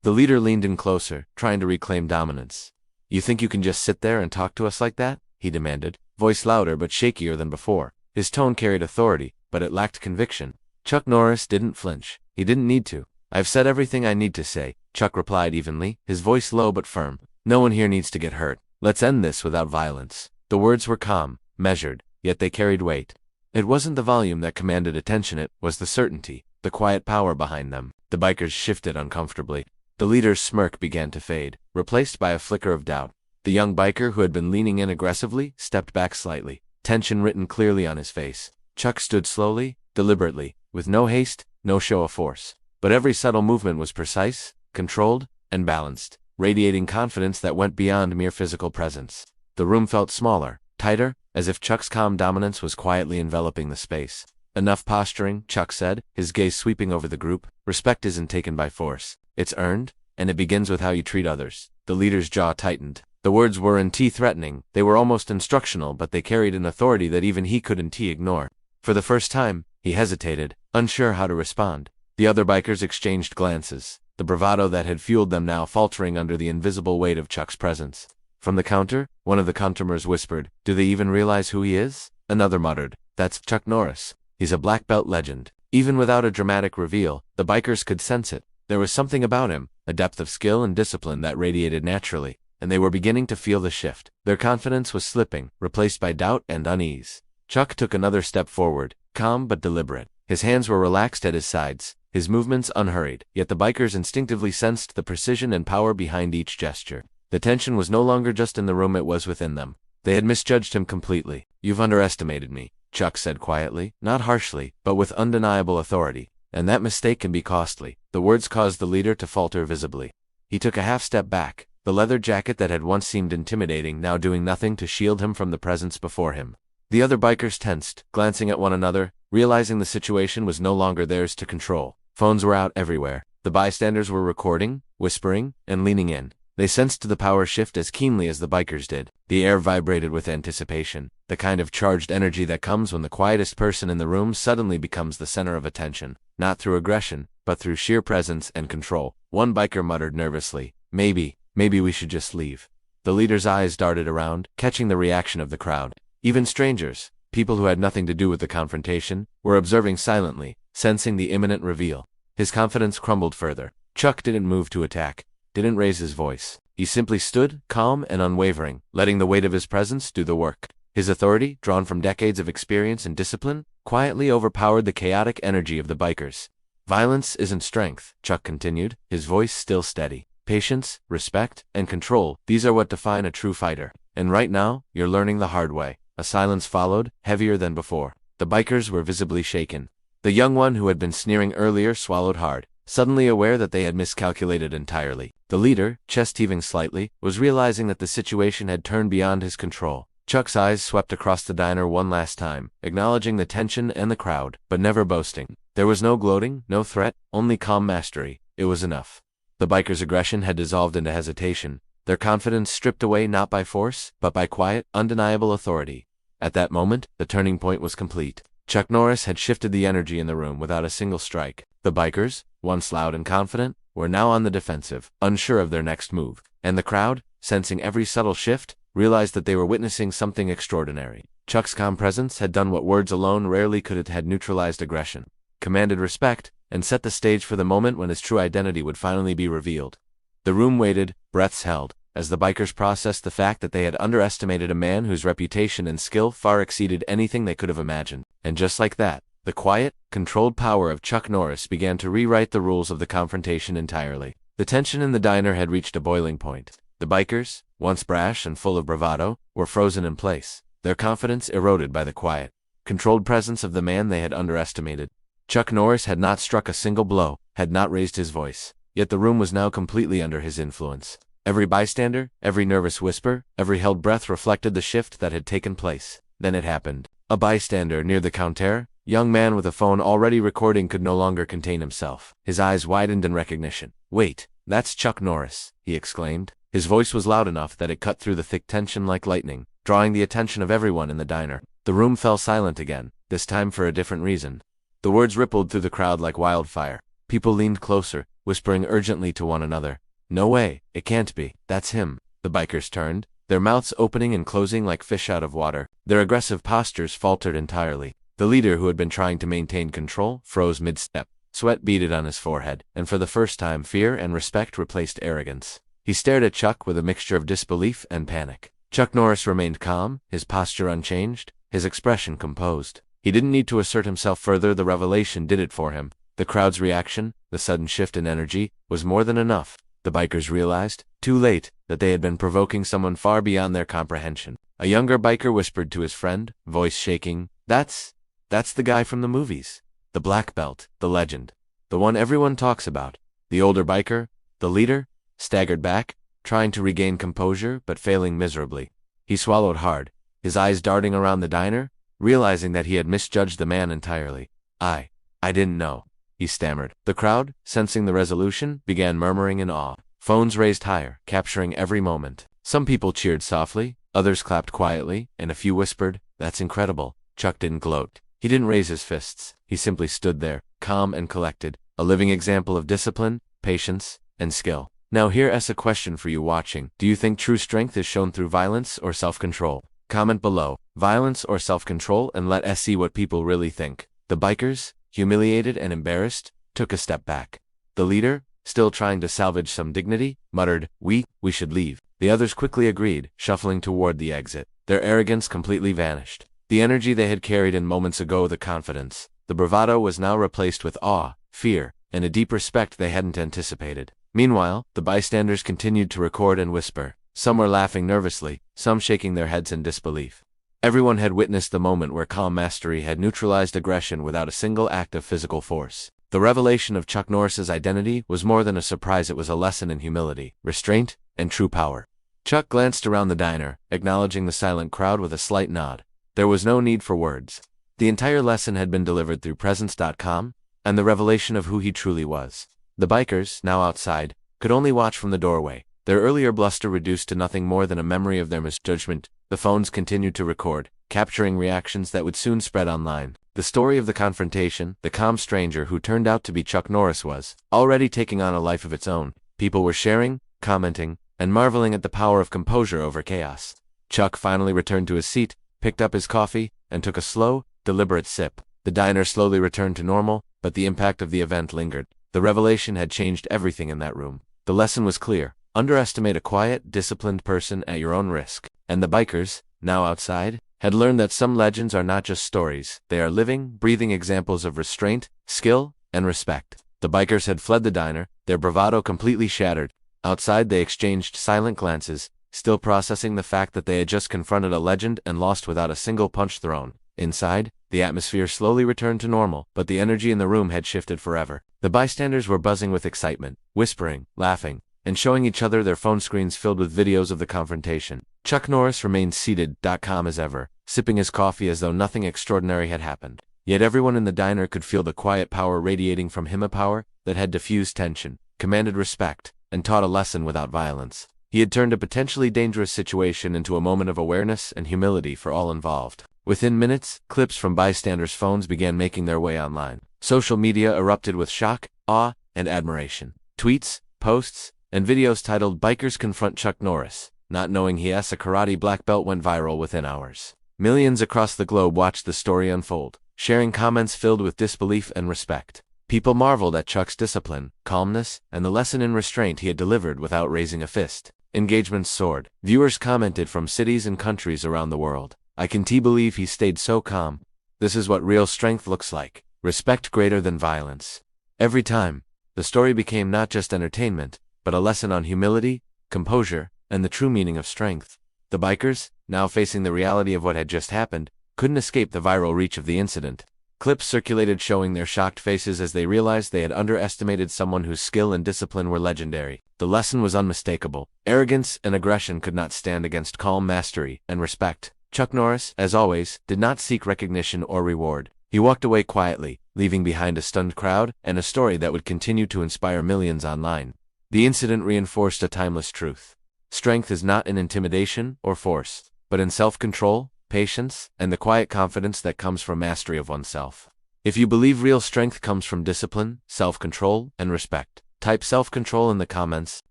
The leader leaned in closer, trying to reclaim dominance. "You think you can just sit there and talk to us like that?" he demanded, voice louder but shakier than before. His tone carried authority, but it lacked conviction. Chuck Norris didn't flinch. He didn't need to. "I've said everything I need to say," Chuck replied evenly, his voice low but firm. "No one here needs to get hurt. Let's end this without violence." The words were calm, measured, yet they carried weight. It wasn't the volume that commanded attention, it was the certainty, the quiet power behind them. The bikers shifted uncomfortably. The leader's smirk began to fade, replaced by a flicker of doubt. The young biker who had been leaning in aggressively stepped back slightly, tension written clearly on his face. Chuck stood slowly, deliberately, with no haste, no show of force. But every subtle movement was precise, controlled, and balanced, radiating confidence that went beyond mere physical presence. The room felt smaller, tighter, as if Chuck's calm dominance was quietly enveloping the space. "Enough posturing," Chuck said, his gaze sweeping over the group. "Respect isn't taken by force. It's earned, and it begins with how you treat others." The leader's jaw tightened. The words weren't threatening, they were almost instructional, but they carried an authority that even he couldn't ignore. For the first time, he hesitated, unsure how to respond. The other bikers exchanged glances, the bravado that had fueled them now faltering under the invisible weight of Chuck's presence. From the counter, one of the countermers whispered, "Do they even realize who he is?" Another muttered, "That's Chuck Norris. He's a black belt legend." Even without a dramatic reveal, the bikers could sense it. There was something about him, a depth of skill and discipline that radiated naturally, and they were beginning to feel the shift. Their confidence was slipping, replaced by doubt and unease. Chuck took another step forward, calm but deliberate. His hands were relaxed at his sides, his movements unhurried, yet the bikers instinctively sensed the precision and power behind each gesture. The tension was no longer just in the room, it was within them. They had misjudged him completely. "You've underestimated me," Chuck said quietly, not harshly, but with undeniable authority. "And that mistake can be costly." The words caused the leader to falter visibly. He took a half step back, the leather jacket that had once seemed intimidating now doing nothing to shield him from the presence before him. The other bikers tensed, glancing at one another, realizing the situation was no longer theirs to control. Phones were out everywhere. The bystanders were recording, whispering, and leaning in. They sensed the power shift as keenly as the bikers did. The air vibrated with anticipation, the kind of charged energy that comes when the quietest person in the room suddenly becomes the center of attention, not through aggression, but through sheer presence and control. One biker muttered nervously, Maybe we should just leave." The leader's eyes darted around, catching the reaction of the crowd. Even strangers, people who had nothing to do with the confrontation, were observing silently, sensing the imminent reveal. His confidence crumbled further. Chuck didn't move to attack, didn't raise his voice. He simply stood, calm and unwavering, letting the weight of his presence do the work. His authority, drawn from decades of experience and discipline, quietly overpowered the chaotic energy of the bikers. "Violence isn't strength," Chuck continued, his voice still steady. "Patience, respect, and control, these are what define a true fighter. And right now, you're learning the hard way." A silence followed, heavier than before. The bikers were visibly shaken. The young one who had been sneering earlier swallowed hard, suddenly aware that they had miscalculated entirely. The leader, chest heaving slightly, was realizing that the situation had turned beyond his control. Chuck's eyes swept across the diner one last time, acknowledging the tension and the crowd, but never boasting. There was no gloating, no threat, only calm mastery. It was enough. The bikers' aggression had dissolved into hesitation, their confidence stripped away not by force, but by quiet, undeniable authority. At that moment, the turning point was complete. Chuck Norris had shifted the energy in the room without a single strike. The bikers, once loud and confident, were now on the defensive, unsure of their next move. And the crowd, sensing every subtle shift, realized that they were witnessing something extraordinary. Chuck's calm presence had done what words alone rarely could. It had neutralized aggression, commanded respect, and set the stage for the moment when his true identity would finally be revealed. The room waited, breaths held, as the bikers processed the fact that they had underestimated a man whose reputation and skill far exceeded anything they could have imagined. And just like that, the quiet, controlled power of Chuck Norris began to rewrite the rules of the confrontation entirely. The tension in the diner had reached a boiling point. The bikers, once brash and full of bravado, were frozen in place, their confidence eroded by the quiet, controlled presence of the man they had underestimated. Chuck Norris had not struck a single blow, had not raised his voice, yet the room was now completely under his influence. Every bystander, every nervous whisper, every held breath reflected the shift that had taken place. Then it happened. A bystander near the counter, young man with a phone already recording, could no longer contain himself. His eyes widened in recognition. "Wait, that's Chuck Norris," he exclaimed. His voice was loud enough that it cut through the thick tension like lightning, drawing the attention of everyone in the diner. The room fell silent again, this time for a different reason. The words rippled through the crowd like wildfire. People leaned closer, whispering urgently to one another. No way, it can't be, that's him. The bikers turned, their mouths opening and closing like fish out of water. Their aggressive postures faltered entirely. The leader, who had been trying to maintain control, froze mid-step. Sweat beaded on his forehead, and for the first time fear and respect replaced arrogance. He stared at Chuck with a mixture of disbelief and panic. Chuck Norris remained calm, his posture unchanged, his expression composed. He didn't need to assert himself further, the revelation did it for him. The crowd's reaction, the sudden shift in energy, was more than enough. The bikers realized, too late, that they had been provoking someone far beyond their comprehension. A younger biker whispered to his friend, voice shaking, That's the guy from the movies. The black belt, the legend. The one everyone talks about. The older biker, the leader, staggered back, trying to regain composure but failing miserably. He swallowed hard, his eyes darting around the diner, realizing that he had misjudged the man entirely. I didn't know, he stammered. The crowd, sensing the resolution, began murmuring in awe. Phones raised higher, capturing every moment. Some people cheered softly, others clapped quietly, and a few whispered, That's incredible. Chuck didn't gloat. He didn't raise his fists. He simply stood there, calm and collected, a living example of discipline, patience, and skill. Now here's a question for you watching. Do you think true strength is shown through violence or self-control? Comment below, violence or self-control, and let us see what people really think. The bikers, humiliated and embarrassed, took a step back. The leader, still trying to salvage some dignity, muttered, We should leave. The others quickly agreed, shuffling toward the exit. Their arrogance completely vanished. The energy they had carried in moments ago, the confidence, the bravado, was now replaced with awe, fear, and a deep respect they hadn't anticipated. Meanwhile, the bystanders continued to record and whisper. Some were laughing nervously, some shaking their heads in disbelief. Everyone had witnessed the moment where calm mastery had neutralized aggression without a single act of physical force. The revelation of Chuck Norris's identity was more than a surprise, it was a lesson in humility, restraint, and true power. Chuck glanced around the diner, acknowledging the silent crowd with a slight nod. There was no need for words. The entire lesson had been delivered through presence.com, and the revelation of who he truly was. The bikers, now outside, could only watch from the doorway, their earlier bluster reduced to nothing more than a memory of their misjudgment. The phones continued to record, capturing reactions that would soon spread online. The story of the confrontation, the calm stranger who turned out to be Chuck Norris, was already taking on a life of its own. People were sharing, commenting, and marveling at the power of composure over chaos. Chuck finally returned to his seat, picked up his coffee, and took a slow, deliberate sip. The diner slowly returned to normal, but the impact of the event lingered. The revelation had changed everything in that room. The lesson was clear. Underestimate a quiet, disciplined person at your own risk. And the bikers, now outside, had learned that some legends are not just stories, they are living, breathing examples of restraint, skill, and respect. The bikers had fled the diner, their bravado completely shattered. Outside they exchanged silent glances, still processing the fact that they had just confronted a legend and lost without a single punch thrown. Inside, the atmosphere slowly returned to normal, but the energy in the room had shifted forever. The bystanders were buzzing with excitement, whispering, laughing, and showing each other their phone screens filled with videos of the confrontation. Chuck Norris remained seated, calm as ever, sipping his coffee as though nothing extraordinary had happened. Yet everyone in the diner could feel the quiet power radiating from him, a power that had diffused tension, commanded respect, and taught a lesson without violence. He had turned a potentially dangerous situation into a moment of awareness and humility for all involved. Within minutes, clips from bystanders' phones began making their way online. Social media erupted with shock, awe, and admiration. Tweets, posts, and videos titled "Bikers Confront Chuck Norris, Not Knowing He's a Karate Black Belt" went viral within hours. Millions across the globe watched the story unfold, sharing comments filled with disbelief and respect. People marveled at Chuck's discipline, calmness, and the lesson in restraint he had delivered without raising a fist. Engagements soared. Viewers commented from cities and countries around the world. "I can't believe he stayed so calm. This is what real strength looks like. Respect greater than violence." Every time, the story became not just entertainment, but a lesson on humility, composure, and the true meaning of strength. The bikers, now facing the reality of what had just happened, couldn't escape the viral reach of the incident. Clips circulated showing their shocked faces as they realized they had underestimated someone whose skill and discipline were legendary. The lesson was unmistakable. Arrogance and aggression could not stand against calm mastery and respect. Chuck Norris, as always, did not seek recognition or reward. He walked away quietly, leaving behind a stunned crowd and a story that would continue to inspire millions online. The incident reinforced a timeless truth. Strength is not in intimidation or force, but in self-control, patience, and the quiet confidence that comes from mastery of oneself. If you believe real strength comes from discipline, self-control, and respect, Type self-control in the comments,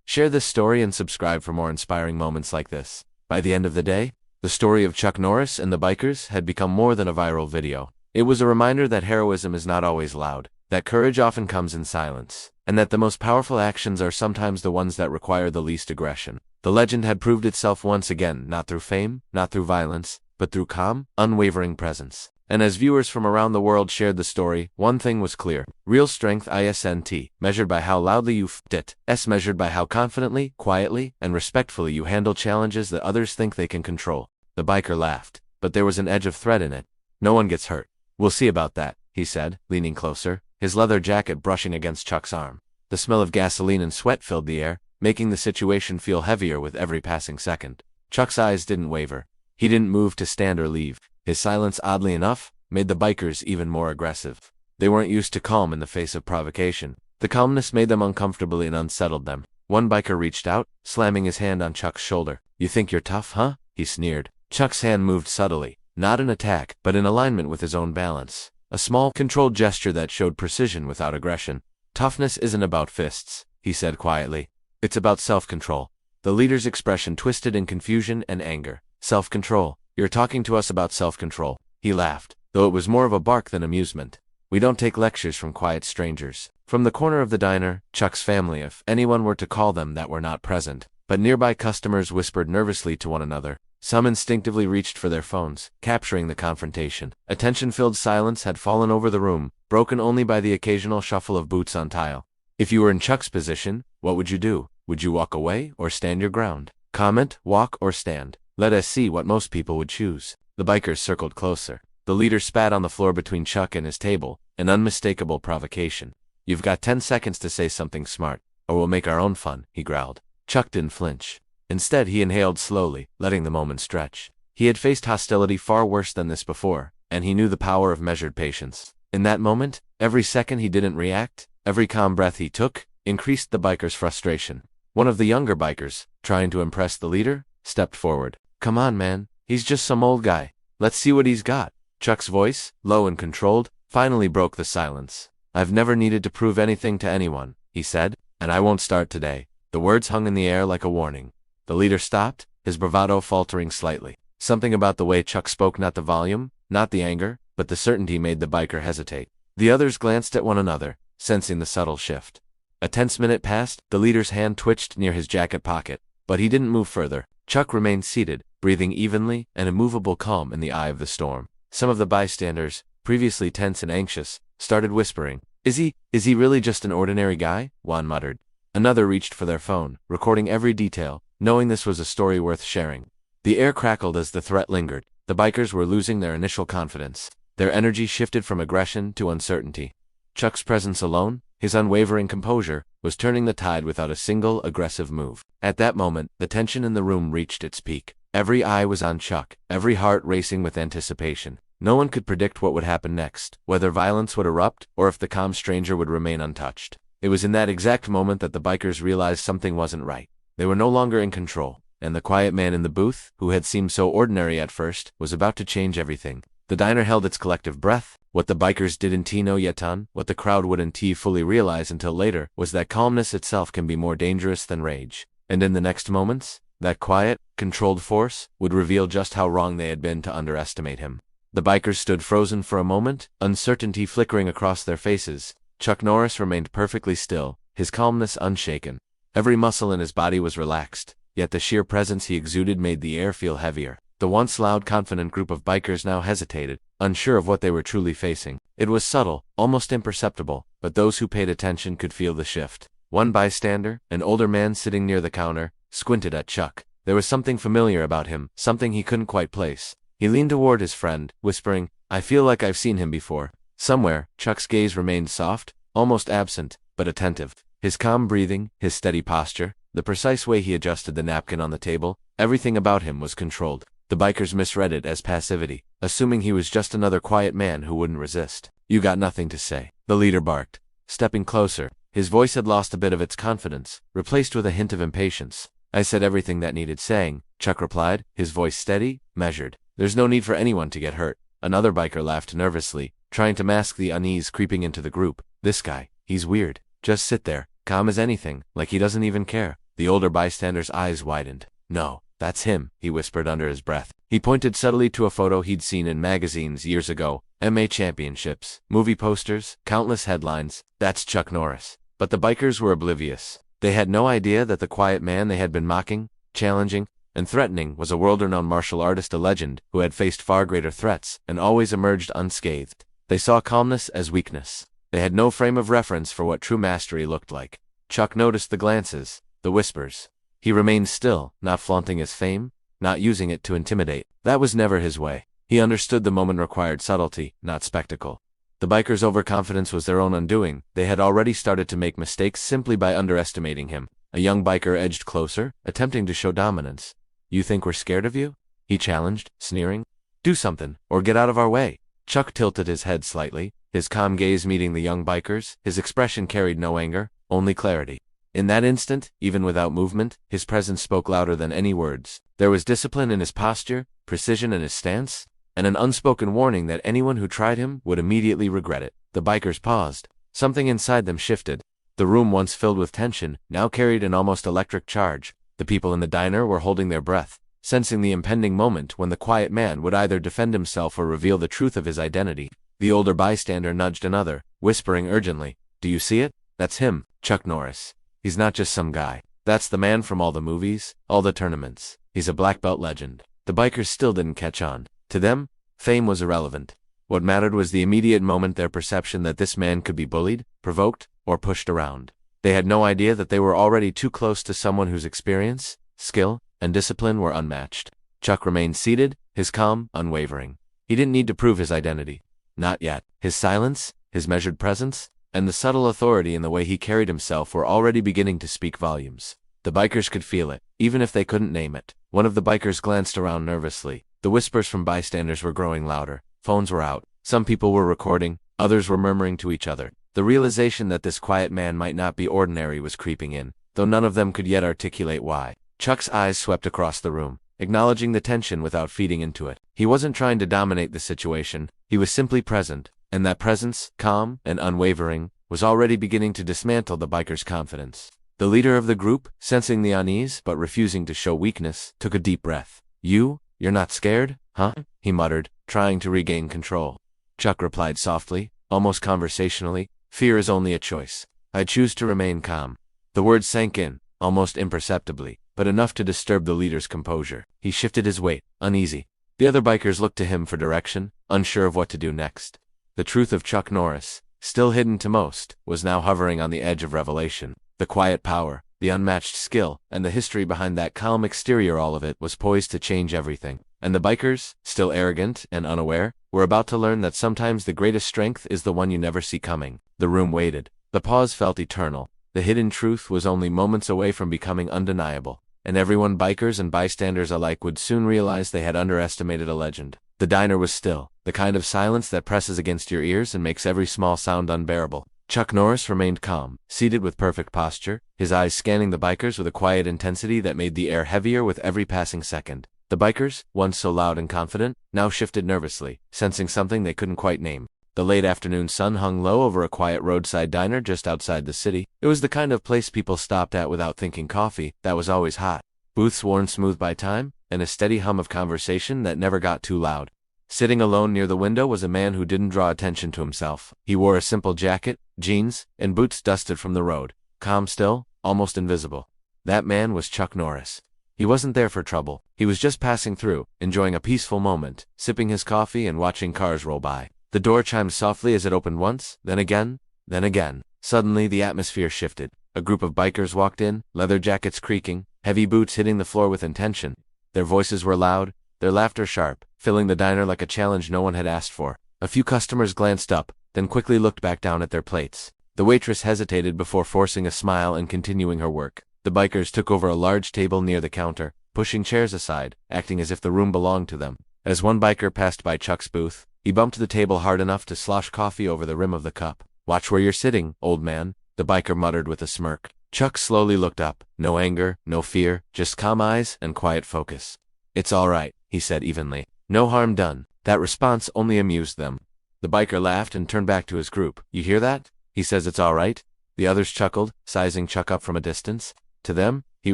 share this story and subscribe for more inspiring moments like this. By the end of the day, the story of Chuck Norris and the bikers had become more than a viral video. It was a reminder that heroism is not always loud, that courage often comes in silence, and that the most powerful actions are sometimes the ones that require the least aggression. The legend had proved itself once again, not through fame, not through violence, but through calm, unwavering presence. And as viewers from around the world shared the story, one thing was clear. Real strength isn't measured by how loudly you f***ed it, it's measured by how confidently, quietly, and respectfully you handle challenges that others think they can control. The biker laughed, but there was an edge of threat in it. No one gets hurt. We'll see about that, he said, leaning closer, his leather jacket brushing against Chuck's arm. The smell of gasoline and sweat filled the air, making the situation feel heavier with every passing second. Chuck's eyes didn't waver. He didn't move to stand or leave. His silence, oddly enough, made the bikers even more aggressive. They weren't used to calm in the face of provocation. The calmness made them uncomfortable and unsettled them. One biker reached out, slamming his hand on Chuck's shoulder. "You think you're tough, huh?" he sneered. Chuck's hand moved subtly, not in attack, but in alignment with his own balance. A small, controlled gesture that showed precision without aggression. "Toughness isn't about fists," he said quietly. "It's about self-control." The leader's expression twisted in confusion and anger. "Self-control? You're talking to us about self-control?" He laughed, though it was more of a bark than amusement. "We don't take lectures from quiet strangers." From the corner of the diner, Chuck's family, if anyone were to call them that, were not present, but nearby customers whispered nervously to one another. Some instinctively reached for their phones, capturing the confrontation. A tension-filled silence had fallen over the room, broken only by the occasional shuffle of boots on tile. If you were in Chuck's position, what would you do? Would you walk away or stand your ground? Comment, walk or stand. Let us see what most people would choose. The bikers circled closer. The leader spat on the floor between Chuck and his table, an unmistakable provocation. "You've got 10 seconds to say something smart, or we'll make our own fun," he growled. Chuck didn't flinch. Instead, he inhaled slowly, letting the moment stretch. He had faced hostility far worse than this before, and he knew the power of measured patience. In that moment, every second he didn't react, every calm breath he took, increased the biker's frustration. One of the younger bikers, trying to impress the leader, stepped forward. "Come on, man. He's just some old guy. Let's see what he's got." Chuck's voice, low and controlled, finally broke the silence. "I've never needed to prove anything to anyone," he said, "and I won't start today." The words hung in the air like a warning. The leader stopped, his bravado faltering slightly. Something about the way Chuck spoke, not the volume, not the anger, but the certainty, made the biker hesitate. The others glanced at one another, sensing the subtle shift. A tense minute passed, the leader's hand twitched near his jacket pocket, but he didn't move further. Chuck remained seated, breathing evenly, an immovable calm in the eye of the storm. Some of the bystanders, previously tense and anxious, started whispering. Is he really just an ordinary guy?" one muttered. Another reached for their phone, recording every detail, knowing this was a story worth sharing. The air crackled as the threat lingered. The bikers were losing their initial confidence. Their energy shifted from aggression to uncertainty. Chuck's presence alone, his unwavering composure, was turning the tide without a single aggressive move. At that moment, the tension in the room reached its peak. Every eye was on Chuck, every heart racing with anticipation. No one could predict what would happen next, whether violence would erupt, or if the calm stranger would remain untouched. It was in that exact moment that the bikers realized something wasn't right. They were no longer in control, and the quiet man in the booth, who had seemed so ordinary at first, was about to change everything. The diner held its collective breath. What the bikers didn't know yet, what the crowd wouldn't fully realize until later, was that calmness itself can be more dangerous than rage. And in the next moments, that quiet, controlled force would reveal just how wrong they had been to underestimate him. The bikers stood frozen for a moment, uncertainty flickering across their faces. Chuck Norris remained perfectly still, his calmness unshaken. Every muscle in his body was relaxed, yet the sheer presence he exuded made the air feel heavier. The once loud, confident group of bikers now hesitated, unsure of what they were truly facing. It was subtle, almost imperceptible, but those who paid attention could feel the shift. One bystander, an older man sitting near the counter, squinted at Chuck. There was something familiar about him, something he couldn't quite place. He leaned toward his friend, whispering, "I feel like I've seen him before." Somewhere, Chuck's gaze remained soft, almost absent, but attentive. His calm breathing, his steady posture, the precise way he adjusted the napkin on the table, everything about him was controlled. The bikers misread it as passivity, assuming he was just another quiet man who wouldn't resist. "You got nothing to say," the leader barked, stepping closer. His voice had lost a bit of its confidence, replaced with a hint of impatience. "I said everything that needed saying," Chuck replied, his voice steady, measured. "There's no need for anyone to get hurt." Another biker laughed nervously, trying to mask the unease creeping into the group. "This guy, he's weird. Just sit there, calm as anything, like he doesn't even care. The older bystander's eyes widened. No, that's him, he whispered under his breath. He pointed subtly to a photo he'd seen in magazines years ago. MMA championships, movie posters, countless headlines. That's Chuck Norris. But the bikers were oblivious. They had no idea that the quiet man they had been mocking, challenging, and threatening was a world-renowned martial artist, a legend, who had faced far greater threats and always emerged unscathed. They saw calmness as weakness. They had no frame of reference for what true mastery looked like. Chuck noticed the glances, the whispers. He remained still, not flaunting his fame, not using it to intimidate. That was never his way. He understood the moment required subtlety, not spectacle. The bikers' overconfidence was their own undoing. They had already started to make mistakes simply by underestimating him. A young biker edged closer, attempting to show dominance. "You think we're scared of you?" he challenged, sneering. "Do something, or get out of our way." Chuck tilted his head slightly, his calm gaze meeting the young biker's. His expression carried no anger, only clarity. In that instant, even without movement, his presence spoke louder than any words. There was discipline in his posture, precision in his stance, and an unspoken warning that anyone who tried him would immediately regret it. The bikers paused. Something inside them shifted. The room, once filled with tension, now carried an almost electric charge. The people in the diner were holding their breath, sensing the impending moment when the quiet man would either defend himself or reveal the truth of his identity. The older bystander nudged another, whispering urgently, "Do you see it? That's him, Chuck Norris. He's not just some guy. That's the man from all the movies, all the tournaments. He's a black belt legend." The bikers still didn't catch on. To them, fame was irrelevant. What mattered was the immediate moment, their perception that this man could be bullied, provoked, or pushed around. They had no idea that they were already too close to someone whose experience, skill, and discipline were unmatched. Chuck remained seated, his calm unwavering. He didn't need to prove his identity. Not yet. His silence, his measured presence, and the subtle authority in the way he carried himself were already beginning to speak volumes. The bikers could feel it, even if they couldn't name it. One of the bikers glanced around nervously. The whispers from bystanders were growing louder. Phones were out. Some people were recording, others were murmuring to each other. The realization that this quiet man might not be ordinary was creeping in, though none of them could yet articulate why. Chuck's eyes swept across the room, acknowledging the tension without feeding into it. He wasn't trying to dominate the situation, he was simply present, and that presence, calm and unwavering, was already beginning to dismantle the biker's confidence. The leader of the group, sensing the unease but refusing to show weakness, took a deep breath. You're not scared, huh?" he muttered, trying to regain control. Chuck replied softly, almost conversationally, "Fear is only a choice. I choose to remain calm." The words sank in, almost imperceptibly, but enough to disturb the leader's composure. He shifted his weight, uneasy. The other bikers looked to him for direction, unsure of what to do next. The truth of Chuck Norris, still hidden to most, was now hovering on the edge of revelation. The quiet power, the unmatched skill, and the history behind that calm exterior, all of it was poised to change everything. And the bikers, still arrogant and unaware, were about to learn that sometimes the greatest strength is the one you never see coming. The room waited. The pause felt eternal. The hidden truth was only moments away from becoming undeniable, and everyone, bikers and bystanders alike, would soon realize they had underestimated a legend. The diner was still, the kind of silence that presses against your ears and makes every small sound unbearable. Chuck Norris remained calm, seated with perfect posture, his eyes scanning the bikers with a quiet intensity that made the air heavier with every passing second. The bikers, once so loud and confident, now shifted nervously, sensing something they couldn't quite name. The late afternoon sun hung low over a quiet roadside diner just outside the city. It was the kind of place people stopped at without thinking coffee, that was always hot. Booths worn smooth by time, and a steady hum of conversation that never got too loud. Sitting alone near the window was a man who didn't draw attention to himself. He wore a simple jacket, jeans, and boots dusted from the road, calm still, almost invisible. That man was Chuck Norris. He wasn't there for trouble. He was just passing through, enjoying a peaceful moment, sipping his coffee and watching cars roll by. The door chimed softly as it opened once, then again, then again. Suddenly the atmosphere shifted. A group of bikers walked in, leather jackets creaking, heavy boots hitting the floor with intention. Their voices were loud, their laughter sharp, filling the diner like a challenge no one had asked for. A few customers glanced up, then quickly looked back down at their plates. The waitress hesitated before forcing a smile and continuing her work. The bikers took over a large table near the counter, pushing chairs aside, acting as if the room belonged to them. As one biker passed by Chuck's booth, he bumped the table hard enough to slosh coffee over the rim of the cup. "Watch where you're sitting, old man," the biker muttered with a smirk. Chuck slowly looked up. No anger, no fear, just calm eyes and quiet focus. "It's all right," he said evenly. "No harm done." That response only amused them. The biker laughed and turned back to his group. "You hear that? He says it's all right. The others chuckled, sizing Chuck up from a distance. To them, he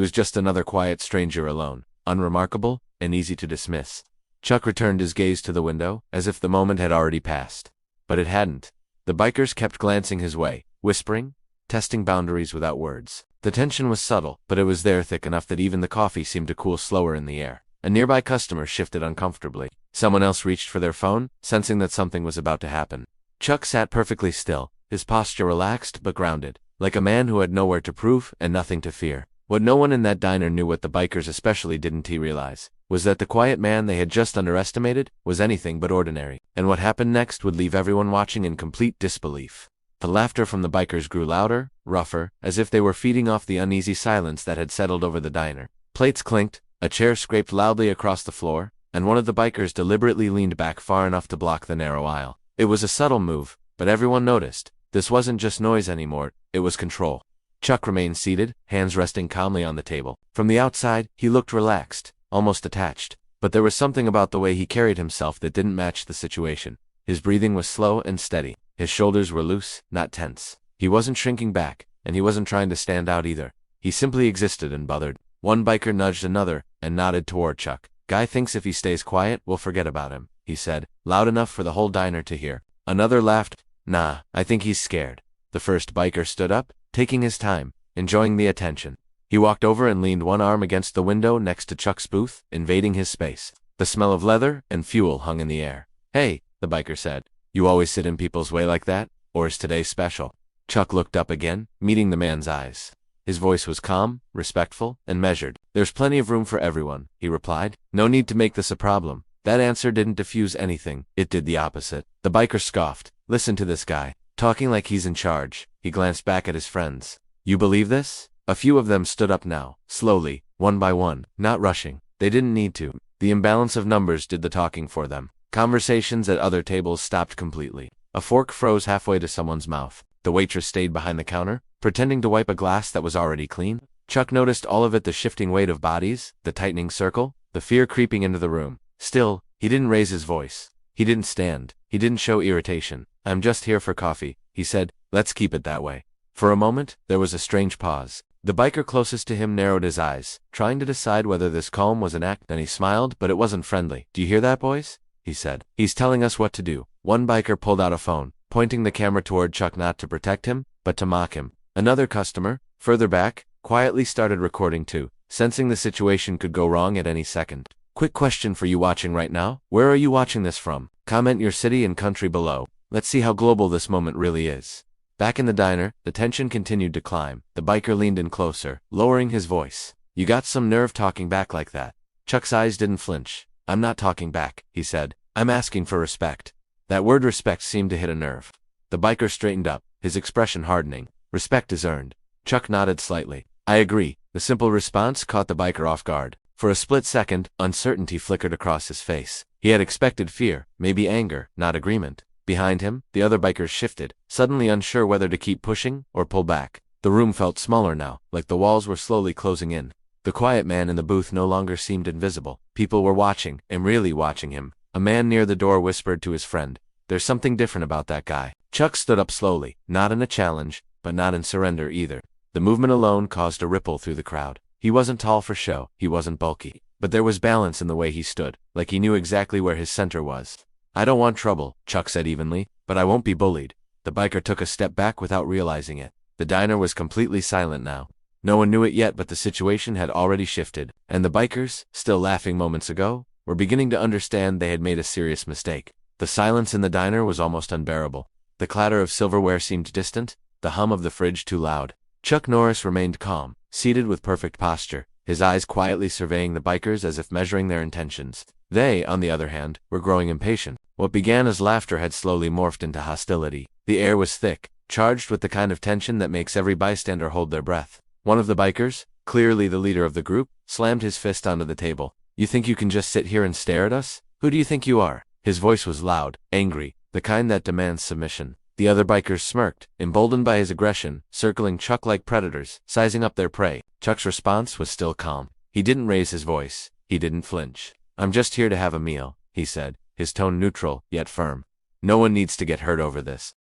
was just another quiet stranger alone, unremarkable, and easy to dismiss. Chuck returned his gaze to the window, as if the moment had already passed. But it hadn't. The bikers kept glancing his way, whispering, testing boundaries without words. The tension was subtle, but it was there thick enough that even the coffee seemed to cool slower in the air. A nearby customer shifted uncomfortably. Someone else reached for their phone, sensing that something was about to happen. Chuck sat perfectly still, his posture relaxed but grounded, like a man who had nowhere to prove and nothing to fear. What no one in that diner knew, what the bikers especially didn't realize, was that the quiet man they had just underestimated was anything but ordinary, and what happened next would leave everyone watching in complete disbelief. The laughter from the bikers grew louder, rougher, as if they were feeding off the uneasy silence that had settled over the diner. Plates clinked, a chair scraped loudly across the floor, and one of the bikers deliberately leaned back far enough to block the narrow aisle. It was a subtle move, but everyone noticed. This wasn't just noise anymore, it was control. Chuck remained seated, hands resting calmly on the table. From the outside, he looked relaxed, almost detached, but there was something about the way he carried himself that didn't match the situation. His breathing was slow and steady. His shoulders were loose, not tense. He wasn't shrinking back, and he wasn't trying to stand out either. He simply existed and bothered. One biker nudged another and nodded toward Chuck. "Guy thinks if he stays quiet, we'll forget about him," he said, loud enough for the whole diner to hear. Another laughed. "Nah, I think he's scared." The first biker stood up, taking his time, enjoying the attention. He walked over and leaned one arm against the window next to Chuck's booth, invading his space. The smell of leather and fuel hung in the air. "Hey," the biker said. "You always sit in people's way like that? Or is today special?" Chuck looked up again, meeting the man's eyes. His voice was calm, respectful, and measured. "There's plenty of room for everyone," he replied. "No need to make this a problem." That answer didn't diffuse anything, it did the opposite. The biker scoffed. "Listen to this guy, talking like he's in charge." He glanced back at his friends. "You believe this?" A few of them stood up now, slowly, one by one, not rushing. They didn't need to. The imbalance of numbers did the talking for them. Conversations at other tables stopped completely. A fork froze halfway to someone's mouth. The waitress stayed behind the counter, pretending to wipe a glass that was already clean. Chuck noticed all of it, the shifting weight of bodies, the tightening circle, the fear creeping into the room. Still, he didn't raise his voice. He didn't stand. He didn't show irritation. "I'm just here for coffee," he said. "Let's keep it that way." For a moment, there was a strange pause. The biker closest to him narrowed his eyes, trying to decide whether this calm was an act. Then he smiled, but it wasn't friendly. "Do you hear that, boys?" he said. "He's telling us what to do." One biker pulled out a phone, pointing the camera toward Chuck, not to protect him, but to mock him. Another customer, further back, quietly started recording too, sensing the situation could go wrong at any second. "Quick question for you watching right now. Where are you watching this from? Comment your city and country below. Let's see how global this moment really is." Back in the diner, the tension continued to climb. The biker leaned in closer, lowering his voice. "You got some nerve talking back like that." Chuck's eyes didn't flinch. "I'm not talking back," he said. "I'm asking for respect." That word respect seemed to hit a nerve. The biker straightened up, his expression hardening. "Respect is earned." Chuck nodded slightly. "I agree." The simple response caught the biker off guard. For a split second, uncertainty flickered across his face. He had expected fear, maybe anger, not agreement. Behind him, the other bikers shifted, suddenly unsure whether to keep pushing or pull back. The room felt smaller now, like the walls were slowly closing in. The quiet man in the booth no longer seemed invisible. People were watching, and really watching him. A man near the door whispered to his friend, "There's something different about that guy." Chuck stood up slowly, not in a challenge, but not in surrender either. The movement alone caused a ripple through the crowd. He wasn't tall for show, he wasn't bulky, but there was balance in the way he stood, like he knew exactly where his center was. "I don't want trouble," Chuck said evenly, "but I won't be bullied." The biker took a step back without realizing it. The diner was completely silent now. No one knew it yet, but the situation had already shifted, and the bikers, still laughing moments ago, were beginning to understand they had made a serious mistake. The silence in the diner was almost unbearable. The clatter of silverware seemed distant, the hum of the fridge too loud. Chuck Norris remained calm, seated with perfect posture, his eyes quietly surveying the bikers as if measuring their intentions. They, on the other hand, were growing impatient. What began as laughter had slowly morphed into hostility. The air was thick, charged with the kind of tension that makes every bystander hold their breath. One of the bikers, clearly the leader of the group, slammed his fist onto the table. "You think you can just sit here and stare at us? Who do you think you are?" His voice was loud, angry, the kind that demands submission. The other bikers smirked, emboldened by his aggression, circling Chuck like predators, sizing up their prey. Chuck's response was still calm. He didn't raise his voice. He didn't flinch. "I'm just here to have a meal," he said, his tone neutral, yet firm. "No one needs to get hurt over this."